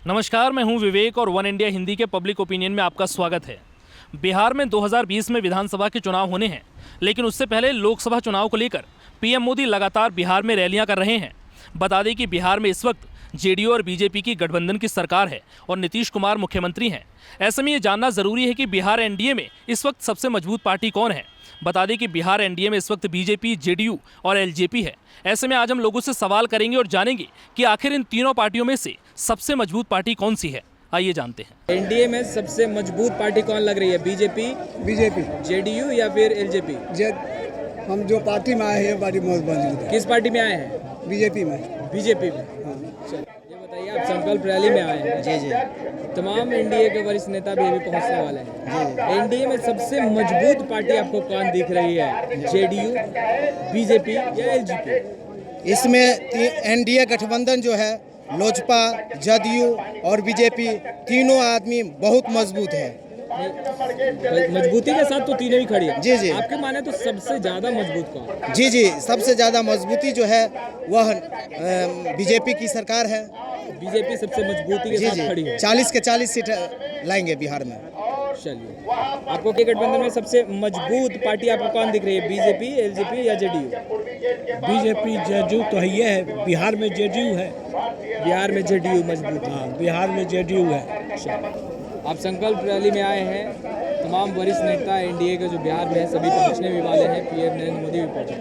नमस्कार, मैं हूं विवेक और वन इंडिया हिंदी के पब्लिक ओपिनियन में आपका स्वागत है। बिहार में 2020 में विधानसभा के चुनाव होने हैं, लेकिन उससे पहले लोकसभा चुनाव को लेकर पीएम मोदी लगातार बिहार में रैलियां कर रहे हैं। बता दें कि बिहार में इस वक्त जेडीयू और बीजेपी की गठबंधन की सरकार है और नीतीश कुमार मुख्यमंत्री हैं। ऐसे में ये जानना जरूरी है कि बिहार एनडीए में इस वक्त सबसे मजबूत पार्टी कौन है। बता दें कि बिहार एनडीए में इस वक्त बीजेपी, जेडीयू और एलजेपी है। ऐसे में आज हम लोगों से सवाल करेंगे और जानेंगे कि आखिर इन तीनों पार्टियों में से सबसे मजबूत पार्टी कौन सी है। आइए जानते हैं। एनडीए में सबसे मजबूत पार्टी कौन लग रही है? बीजेपी, जेडीयू या फिर एलजेपी? हम जो पार्टी में आए हैं पार्टी बहुत मजबूत है। किस पार्टी में आए हैं? बीजेपी में। हाँ। ये बताइए, आप संकल्प रैली में आए हैं। जी। तमाम एनडीए के वरिष्ठ नेता भी अभी पहुंचने वाले हैं। एनडीए में सबसे मजबूत पार्टी आपको कौन दिख रही है? जेडीयू, बीजेपी या एलजेपी? इसमें एनडीए गठबंधन जो है लोजपा, जदयू और बीजेपी तीनों आदमी बहुत मजबूत है। मजबूती के साथ तो तीनों ही खड़ी है। जी। आपके माने तो सबसे ज्यादा मजबूत कौन? जी, सबसे ज़्यादा मजबूती जो है वह बीजेपी की सरकार है। बीजेपी सबसे मजबूती के साथ खड़ी है। 40 के 40 सीट लाएंगे बिहार में। चलिए, आपको के गठबंधन में सबसे मजबूत पार्टी आपको कौन दिख रही है? बीजेपी, एलजेपी या जेडीयू? बीजेपी, जेडीयू तो ये है। बिहार में जेडीयू है। बिहार में जेडीयू मजबूत है। हाँ, बिहार में जेडीयू है। आप संकल्प रैली में आए हैं। तमाम वरिष्ठ नेता एनडीए के जो बिहार में है सभी पहुंचने भी वाले हैं। पीएम नरेंद्र मोदी भी पहुंचे।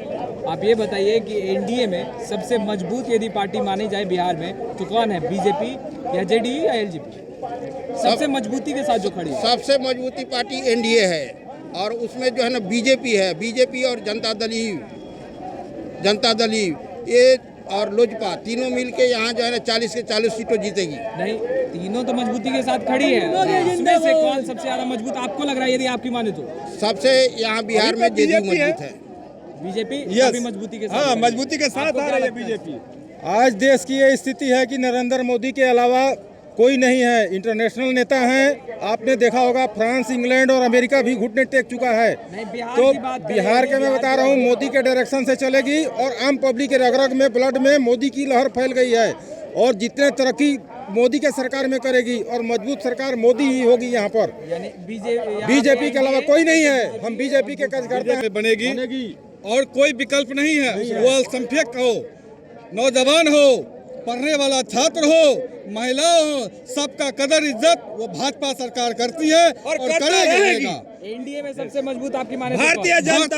आप ये बताइए कि एनडीए में सबसे मजबूत यदि पार्टी मानी जाए बिहार में तो कौन है? बीजेपी या जेडीयू या एलजेपी? सबसे मजबूती के साथ जो खड़ी है। सबसे मजबूती पार्टी एनडीए है और उसमें जो है ना बीजेपी है। बीजेपी और जनता दल ये और लोजपा तीनों मिलके यहाँ जो है ना 40 के 40 सीटों जीतेगी। नहीं, तीनों तो मजबूती के साथ खड़ी है। इसमें से कौन सबसे ज्यादा मजबूत आपको लग रहा है यदि आपकी माने तो? सबसे यहाँ बिहार में जेडीयू मजबूत है। बीजेपी भी मजबूती के साथ। हाँ, मजबूती के साथ आ रही है बीजेपी। आज देश की ये स्थिति है कि नरेंद्र मोदी के अलावा कोई नहीं है। इंटरनेशनल नेता हैं, आपने देखा होगा फ्रांस, इंग्लैंड और अमेरिका भी घुटने टेक चुका है। तो बिहार के मैं बता रहा हूँ मोदी के डायरेक्शन से चलेगी और आम पब्लिक के रग-रग में, ब्लड में मोदी की लहर फैल गई है और जितने तरक्की मोदी के सरकार में करेगी और मजबूत सरकार मोदी ही होगी यहाँ पर। बीजेपी के अलावा कोई नहीं है। हम बीजेपी के कार्यकर्ता हैं। बनेगी और कोई विकल्प नहीं है। वो अल्पसंख्यक हो, नौजवान हो, पढ़ने वाला छात्र हो, महिला हो, सबका कदर इज्जत वो भाजपा सरकार करती है और करेगी। एनडीए में सबसे मजबूत आपकी माने तो भारतीय जनता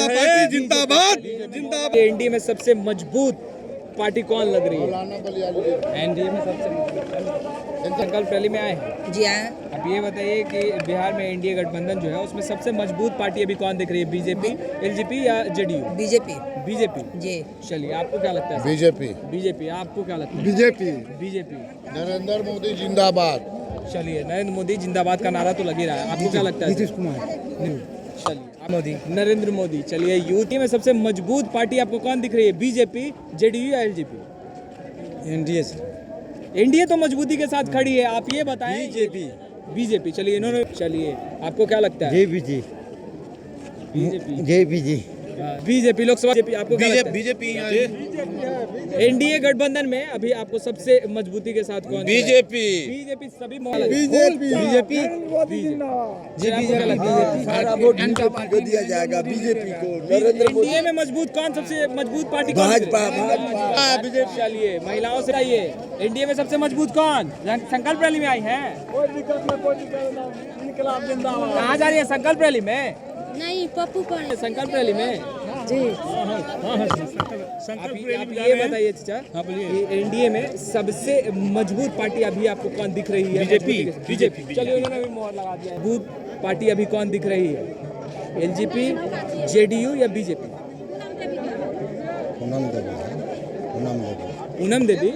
पार्टी जिंदाबाद। एनडीए में सबसे मजबूत पार्टी कौन लग रही है? एनडीए में सबसे मजबूत। संकल्प रैली में आए हैं। जी आए। अब ये बताइए कि बिहार में एनडीए गठबंधन जो है उसमें सबसे मजबूत पार्टी अभी कौन दिख रही है? बीजेपी, एलजेपी या जेडीयू? बीजेपी। जी। चलिए, आपको क्या लगता है? बीजेपी। आपको क्या लगता है? बीजेपी। नरेंद्र मोदी जिंदाबाद। चलिए, नरेंद्र मोदी जिंदाबाद का नारा तो लग ही रहा है। आपको क्या लगता है? नीतीश कुमार। चलिए, मोदी, नरेंद्र मोदी। चलिए, यूपी में सबसे मजबूत पार्टी आपको कौन दिख रही है? बीजेपी, जेडीयू या एलजेपी? एनडीए से। एनडीए तो मजबूती के साथ खड़ी है। आप ये बताएं। बीजेपी। चलिए, इन्होंने आपको क्या लगता है? बीजेपी लोकसभा। आपको बीजेपी एनडीए गठबंधन में अभी आपको सबसे मजबूती के साथ कौन? बीजेपी सभी दिया जाएगा बीजेपी को। एनडीए में मजबूत कौन? सबसे मजबूत पार्टी भाजपा। बीजेपी। चलिए, महिलाओं से आइए। एनडीए में सबसे मजबूत कौन? संकल्प रैली में आई है। कहाँ जा रही है संकल्प रैली में? नहीं, पप्पू पर संकल्प रैली में। जी। आप ये बताइए चाचा, एनडीए में सबसे मजबूत पार्टी अभी आपको कौन दिख रही है? बीजेपी। चलिए, उन्होंने भी मोहर लगा दिया है। मजबूत पार्टी अभी कौन दिख रही है? एलजेपी, जेडीयू या बीजेपी? पूनम देवी।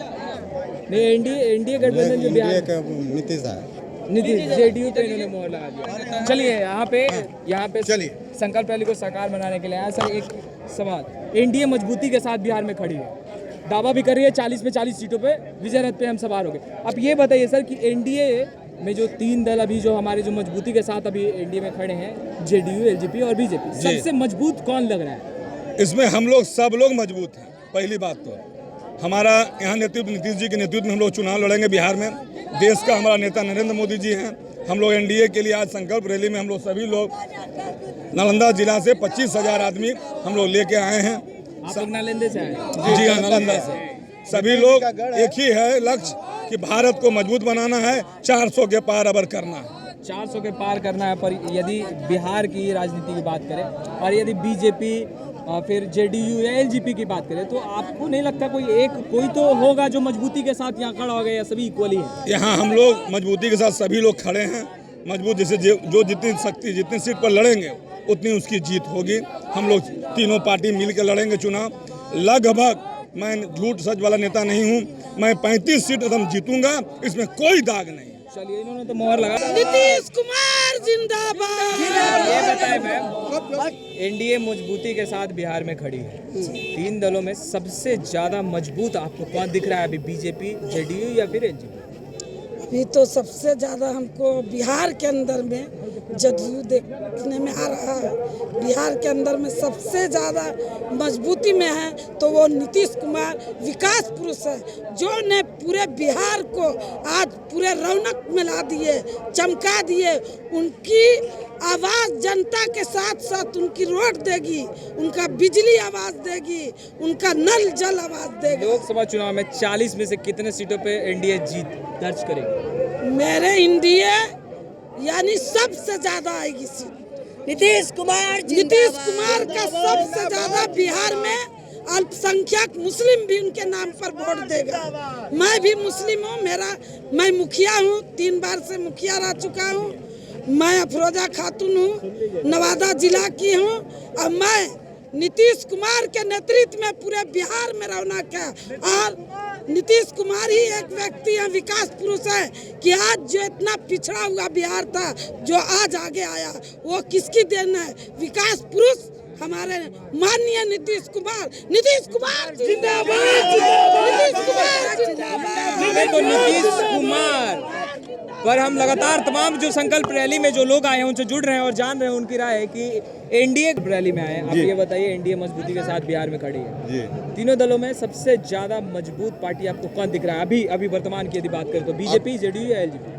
नहीं, एनडीए गठबंधन जो बिहार नीतीश, जेडीयू पे इन्होंने मोहर लगा दिया। चलिए, यहाँ पे चलिए संकल्प रैली को साकार बनाने के लिए आया। सर, एक सवाल। एनडीए मजबूती के साथ बिहार में खड़ी है, दावा भी कर रही है 40 में 40 सीटों पे विजय रथ पे हम सवार हो गए। अब ये बताइए सर कि एनडीए में जो तीन दल अभी जो हमारे जो मजबूती के साथ अभी एनडीए में खड़े हैं, जेडीयू, एलजेपी और बीजेपी, सबसे मजबूत कौन लग रहा है? इसमें हम लोग सब लोग मजबूत हैं। पहली बात तो हमारा यहाँ नेतृत्व नीतीश जी के नेतृत्व में हम लोग चुनाव लड़ेंगे बिहार में। देश का हमारा नेता नरेंद्र मोदी जी हैं। हम लोग एनडीए के लिए आज संकल्प रैली में हम लोग सभी लोग नालंदा जिला से 25,000 आदमी हम लोग लेके आए हैं। आप लोग नालंदा से आए? जी हाँ, नालंदा से सभी लोग एक ही है लक्ष्य कि भारत को मजबूत बनाना है, 400 के पार अबर करना है। 400 के पार करना है। पर यदि बिहार की राजनीति की बात करें और यदि बीजेपी फिर जेडीयू या एलजेपी की बात करें तो आपको नहीं लगता कोई तो होगा जो मजबूती के साथ यहाँ खड़ा हो गया, या सभी इक्वली है? यहाँ हम लोग मजबूती के साथ सभी लोग खड़े हैं। मजबूत जैसे जो जितनी सीट पर लड़ेंगे उतनी उसकी जीत होगी। हम लोग तीनों पार्टी मिल के लड़ेंगे चुनाव। लगभग मैं झूठ सच वाला नेता नहीं हूँ, मैं 35 सीट एकदम जीतूंगा, इसमें कोई दाग नहीं। चलिए, इन्होंने तो मोहर लगा। नीतीश कुमार जिंदाबाद। ये बताएं मैम, एनडीए मजबूती के साथ बिहार में खड़ी है। 3 दलों में सबसे ज्यादा मजबूत आपको कौन दिख रहा है अभी, बीजेपी, जेडीयू या फिर एलजेपी? अभी तो सबसे ज्यादा हमको बिहार के अंदर में जदयू देखने में आ रहा है। बिहार के अंदर में सबसे ज़्यादा मजबूती में है तो वो नीतीश कुमार विकास पुरुष है, जो ने पूरे बिहार को आज पूरे रौनक में ला दिए, चमका दिए। उनकी आवाज़ जनता के साथ साथ उनकी रोड देगी, उनका बिजली आवाज़ देगी, उनका नल जल आवाज़ देगी। लोकसभा चुनाव में 40 में से कितने सीटों पे एनडीए जीत दर्ज करेगी? मेरे एनडीए यानी सबसे ज्यादा आएगी सीट नीतीश कुमार का सबसे ज्यादा बिहार में अल्पसंख्यक मुस्लिम भी उनके नाम पर वोट देगा। मैं भी मुस्लिम हूँ, मैं मुखिया हूँ, 3 बार से मुखिया रह चुका हूँ। मैं अफरोजा खातून हूँ, नवादा जिला की हूँ और मैं नीतीश कुमार के नेतृत्व में पूरे बिहार में रौनक है। और नीतीश कुमार ही एक व्यक्ति है, विकास पुरुष है कि आज जो इतना पिछड़ा हुआ बिहार था, जो आज आगे आया, वो किसकी देन है? विकास पुरुष हमारे माननीय नीतीश कुमार जिंदाबाद, नीतीश कुमार जिंदाबाद। तो नीतीश कुमार पर हम लगातार तमाम जो संकल्प रैली में जो लोग आए हैं उनसे जुड़ रहे हैं और जान रहे हैं उनकी राय है कि एनडीए रैली में आए। आप ये बताइए, एनडीए मजबूती के साथ बिहार में खड़ी है जी। तीनों दलों में सबसे ज्यादा मजबूत पार्टी आपको कौन दिख रहा है अभी वर्तमान की यदि बात करें तो? बीजेपी, जेडीयू या एलजेपी?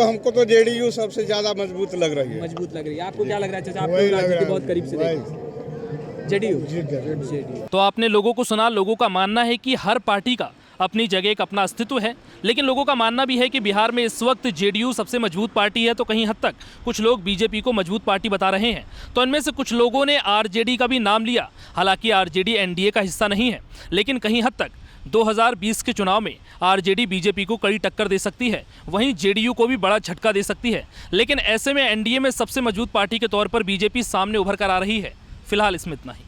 हमको तो जेडीयू सबसे ज्यादा मजबूत लग रही है। मजबूत लग रही है। आपको क्या लग रहा है चाचा? आपको राजनीति बहुत करीब से देखी। जेडीयू। तो आपने लोगों को सुना। लोगों का मानना है कि हर पार्टी का अपनी जगह एक अपना अस्तित्व है, लेकिन लोगों का मानना भी है कि बिहार में इस वक्त जेडीयू सबसे मजबूत पार्टी है, तो कहीं हद तक कुछ लोग बीजेपी को मजबूत पार्टी बता रहे हैं। तो इनमें से कुछ लोगों ने आरजेडी का भी नाम लिया। हालांकि आरजेडी एनडीए का हिस्सा नहीं है, लेकिन कहीं हद तक 2020 के चुनाव में आरजेडी बीजेपी को कड़ी टक्कर दे सकती है, वहीं जेडीयू को भी बड़ा झटका दे सकती है। लेकिन ऐसे में एनडीए में सबसे मजबूत पार्टी के तौर पर बीजेपी सामने उभर कर आ रही है। फिलहाल इसमें इतना ही।